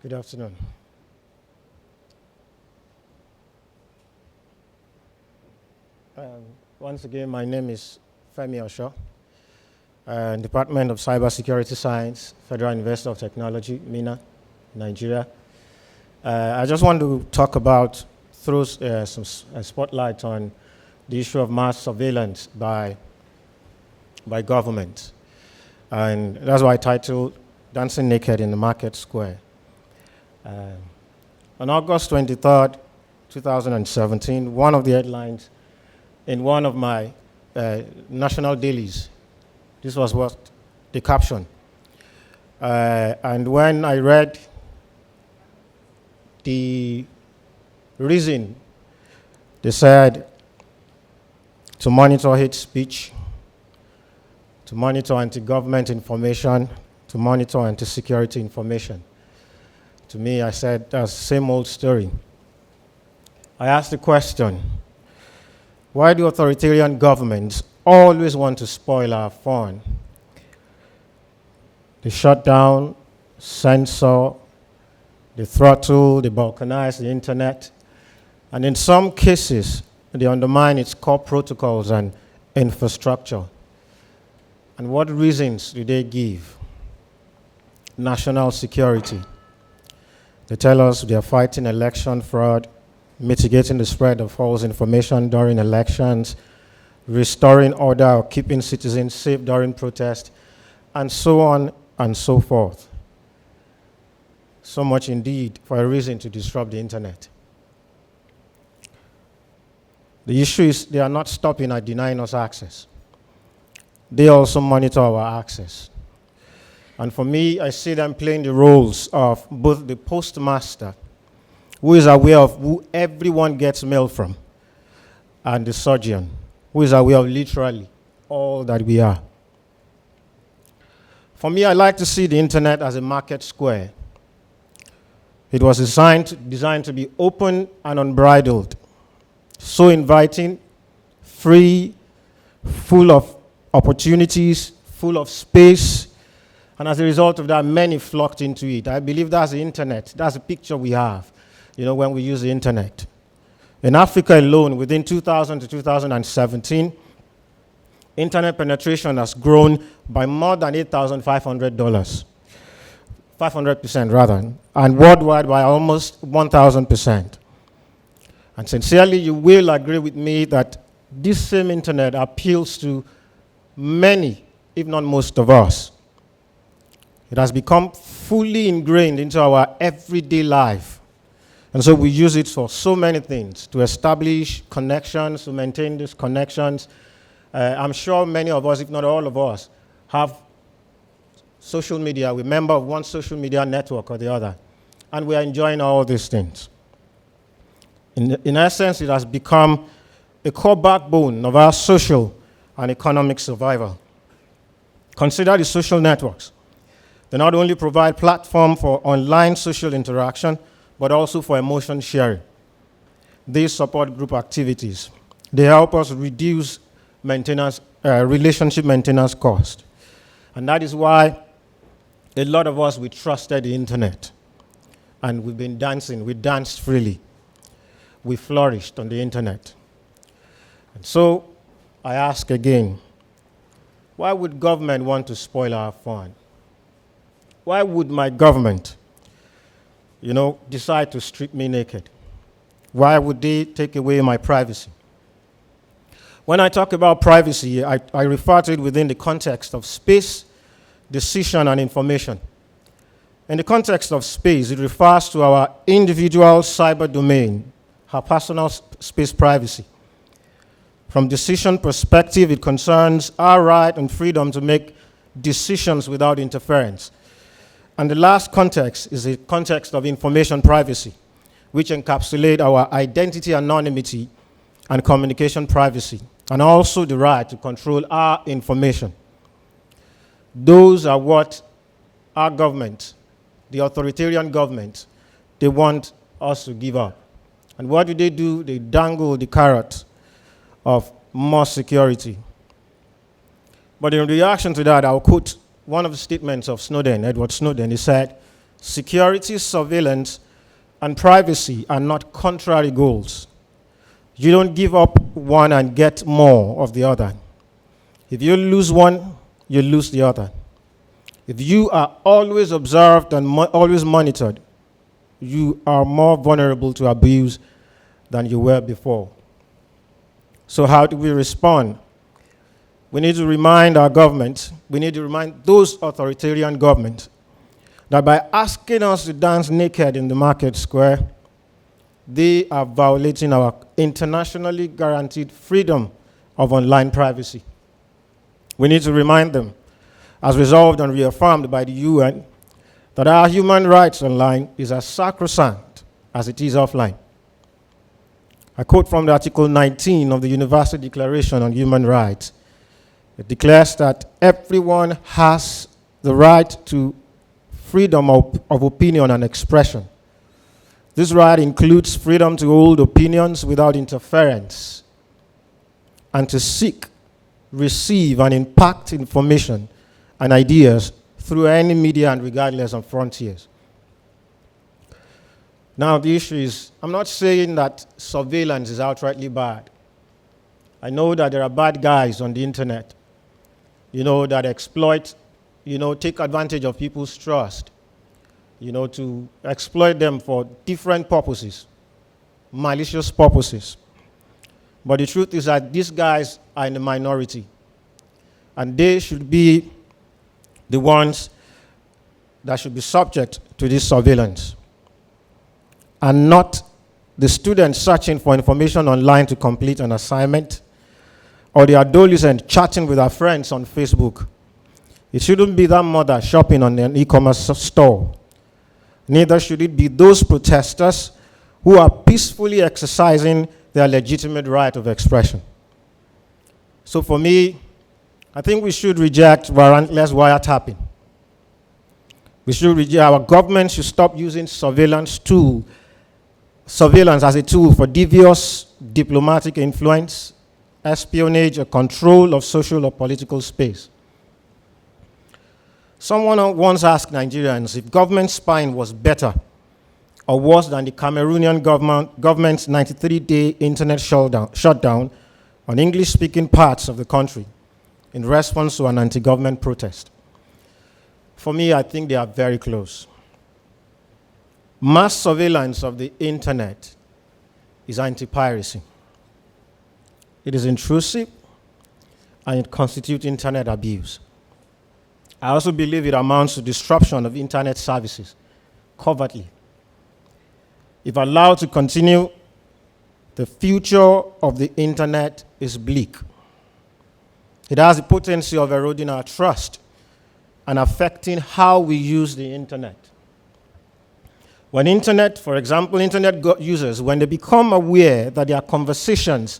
Good afternoon. Once again, my name is Femi Osho, Department of Cybersecurity Science, Federal University of Technology, Minna, Nigeria. I just want to talk about, throw some spotlight on the issue of mass surveillance by government. And that's why I titled Dancing Naked in the Market Square. On August 23rd, 2017, one of the headlines in one of my national dailies, this was what the caption. And when I read the reason, they said to monitor hate speech, to monitor anti-government information, to monitor anti-security information. To me, I said, that's the same old story. I asked the question, why do authoritarian governments always want to spoil our fun? They shut down, censor, they throttle, they balkanize the internet, and in some cases, they undermine its core protocols and infrastructure. And what reasons do they give? National security. They tell us they are fighting election fraud, mitigating the spread of false information during elections, restoring order or keeping citizens safe during protest, and so on and so forth. So much indeed for a reason to disrupt the internet. The issue is they are not stopping at denying us access. They also monitor our access. And for me, I see them playing the roles of both the postmaster, who is aware of who everyone gets mail from, and the surgeon, who is aware of literally all that we are. For me, I like to see the internet as a market square. It was designed to be open and unbridled, so inviting, free, full of opportunities, full of space, and as a result of that, many flocked into it. I believe that's the internet. That's the picture we have, when we use the internet. In Africa alone, within 2000 to 2017, internet penetration has grown by more than $8,500, 500% rather, and worldwide by almost 1,000%. And sincerely, you will agree with me that this same internet appeals to many, if not most of us. It has become fully ingrained into our everyday life. And so we use it for so many things, to establish connections, to maintain these connections. I'm sure many of us, if not all of us, have social media. We're member of one social media network or the other. And we are enjoying all these things. In essence, it has become a core backbone of our social and economic survival. Consider the social networks. They not only provide platform for online social interaction, but also for emotion sharing. They support group activities. They help us reduce relationship maintenance cost. And that is why a lot of us, we trusted the internet. And we've been dancing. We danced freely. We flourished on the internet. And so I ask again, why would government want to spoil our fun? Why would my government, decide to strip me naked? Why would they take away my privacy? When I talk about privacy, I refer to it within the context of space, decision, and information. In the context of space, it refers to our individual cyber domain, our personal space privacy. From decision perspective, it concerns our right and freedom to make decisions without interference. And the last context is the context of information privacy, which encapsulates our identity anonymity and communication privacy, and also the right to control our information. Those are what our government, the authoritarian government, they want us to give up. And what do? They dangle the carrot of more security. But in reaction to that, I'll quote one of the statements of Edward Snowden. He said, Security, surveillance, and privacy are not contrary goals. You don't give up one and get more of the other. If you lose one, you lose the other. If you are always observed and always monitored, you are more vulnerable to abuse than you were before. So how do we respond? We need to remind our government, we need to remind those authoritarian governments that by asking us to dance naked in the market square, they are violating our internationally guaranteed freedom of online privacy. We need to remind them, as resolved and reaffirmed by the UN, that our human rights online is as sacrosanct as it is offline. I quote from the Article 19 of the Universal Declaration on Human Rights. It declares that everyone has the right to freedom of opinion and expression. This right includes freedom to hold opinions without interference and to seek, receive, and impact information and ideas through any media and regardless of frontiers. Now, the issue is, I'm not saying that surveillance is outrightly bad. I know that there are bad guys on the internet, that exploit, take advantage of people's trust, to exploit them for different purposes, malicious purposes. But the truth is that these guys are in the minority, and they should be the ones that should be subject to this surveillance, and not the students searching for information online to complete an assignment, or the adolescent chatting with her friends on Facebook. It shouldn't be that mother shopping on an e-commerce store. Neither should it be those protesters who are peacefully exercising their legitimate right of expression. So for me, I think we should reject warrantless wiretapping. Our government should stop using surveillance as a tool for devious diplomatic influence, espionage, or control of social or political space. Someone once asked Nigerians if government spying was better or worse than the Cameroonian government's 93-day internet shutdown on English-speaking parts of the country in response to an anti-government protest. For me, I think they are very close. Mass surveillance of the internet is anti-piracy. It is intrusive, and it constitutes internet abuse. I also believe it amounts to disruption of internet services, covertly. If allowed to continue, the future of the internet is bleak. It has the potency of eroding our trust and affecting how we use the internet. When internet users, when they become aware that their conversations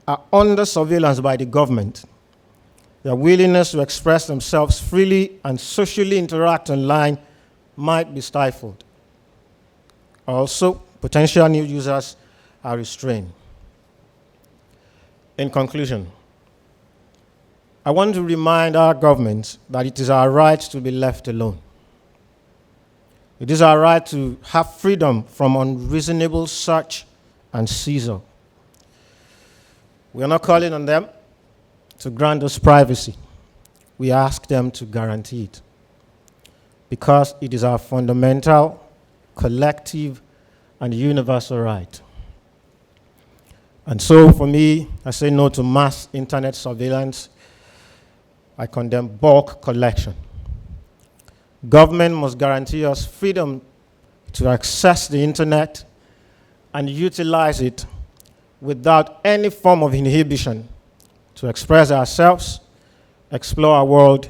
are under surveillance by the government, their willingness to express themselves freely and socially interact online might be stifled. Also, potential new users are restrained. In conclusion, I want to remind our government that it is our right to be left alone. It is our right to have freedom from unreasonable search and seizure. We are not calling on them to grant us privacy. We ask them to guarantee it, because it is our fundamental, collective, and universal right. And so for me, I say no to mass internet surveillance. I condemn bulk collection. Government must guarantee us freedom to access the internet and utilize it without any form of inhibition, to express ourselves, explore our world,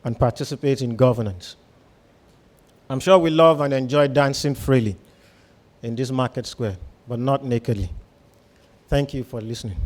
and participate in governance. I'm sure we love and enjoy dancing freely in this market square, but not nakedly. Thank you for listening.